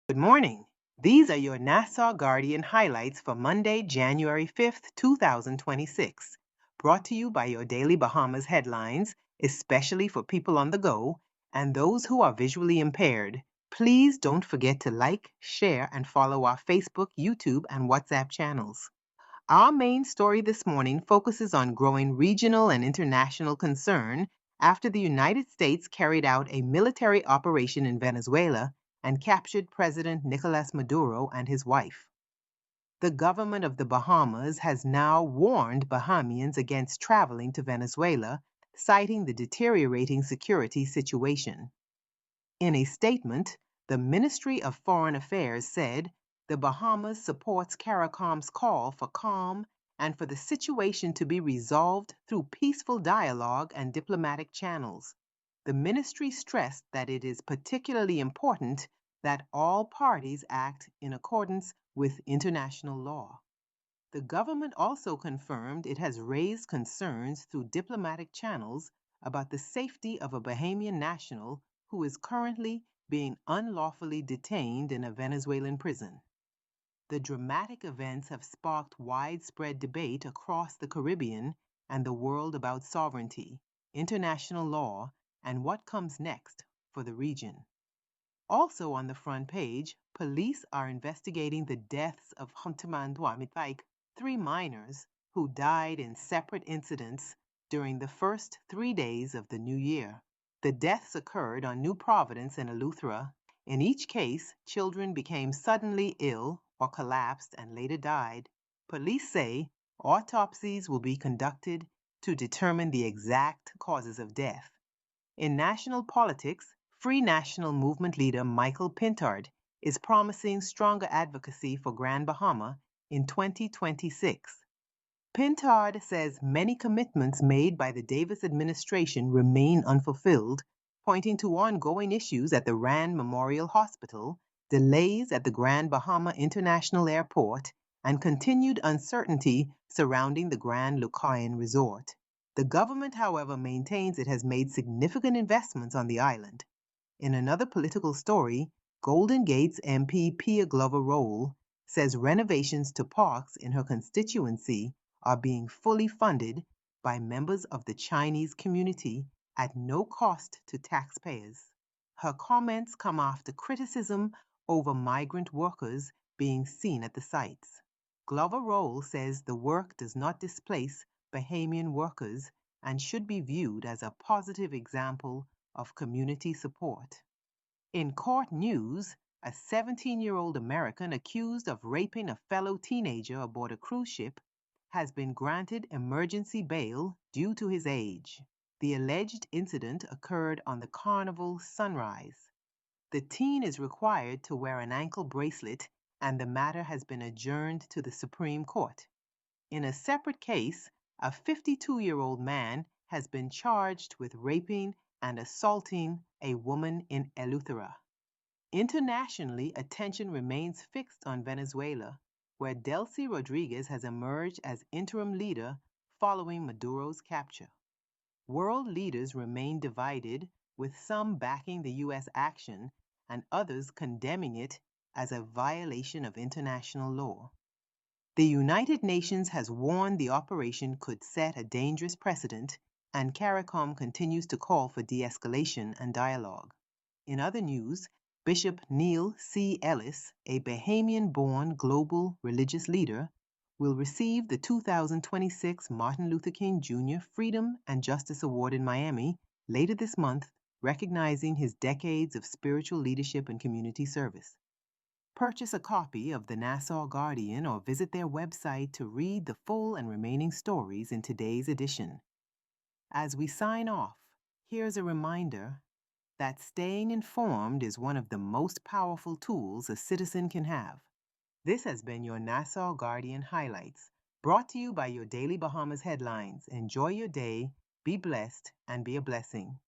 Good morning. These are your Nassau Guardian highlights for Monday, January 5th, 2026. Brought to you by your Daily Bahamas headlines, especially for people on the go and those who are visually impaired. Please don't forget to like, share, and follow our Facebook, YouTube, and WhatsApp channels. Our main story this morning focuses on growing regional and international concern after the United States carried out a military operation in Venezuela and captured President Nicolas Maduro and his wife. The government of the Bahamas has now warned Bahamians against traveling to Venezuela, citing the deteriorating security situation. In a statement, the Ministry of Foreign Affairs said the Bahamas supports CARICOM's call for calm and for the situation to be resolved through peaceful dialogue and diplomatic channels. The ministry stressed that it is particularly important that all parties act in accordance with international law. The government also confirmed it has raised concerns through diplomatic channels about the safety of a Bahamian national who is currently being unlawfully detained in a Venezuelan prison. The dramatic events have sparked widespread debate across the Caribbean and the world about sovereignty, international law, and what comes next for the region. Also on the front page, police are investigating the deaths of Huntamandwamitaik, three minors who died in separate incidents during the first 3 days of the new year. The deaths occurred on New Providence and Eleuthera. In each case, children became suddenly ill or collapsed and later died. Police say autopsies will be conducted to determine the exact causes of death. In national politics, Free National Movement leader Michael Pintard is promising stronger advocacy for Grand Bahama in 2026. Pintard says many commitments made by the Davis administration remain unfulfilled, pointing to ongoing issues at the Rand Memorial Hospital, delays at the Grand Bahama International Airport, and continued uncertainty surrounding the Grand Lucayan Resort. The government, however, maintains it has made significant investments on the island. In another political story, Golden Gate's MP Pia Glover Roll says renovations to parks in her constituency are being fully funded by members of the Chinese community at no cost to taxpayers. Her comments come after criticism over migrant workers being seen at the sites. Glover Roll says the work does not displace Bahamian workers and should be viewed as a positive example of community support. In court news, a 17-year-old American accused of raping a fellow teenager aboard a cruise ship has been granted emergency bail due to his age. The alleged incident occurred on the Carnival Sunrise. The teen is required to wear an ankle bracelet, and the matter has been adjourned to the Supreme Court. In a separate case, a 52-year-old man has been charged with raping and assaulting a woman in Eleuthera. Internationally, attention remains fixed on Venezuela, where Delcy Rodriguez has emerged as interim leader following Maduro's capture. World leaders remain divided, with some backing the U.S. action and others condemning it as a violation of international law. The United Nations has warned the operation could set a dangerous precedent, and CARICOM continues to call for de-escalation and dialogue. In other news, Bishop Neil C. Ellis, a Bahamian-born global religious leader, will receive the 2026 Martin Luther King Jr. Freedom and Justice Award in Miami later this month, recognizing his decades of spiritual leadership and community service. Purchase a copy of the Nassau Guardian or visit their website to read the full and remaining stories in today's edition. As we sign off, here's a reminder that staying informed is one of the most powerful tools a citizen can have. This has been your Nassau Guardian Highlights, brought to you by your Daily Bahamas headlines. Enjoy your day, be blessed, and be a blessing.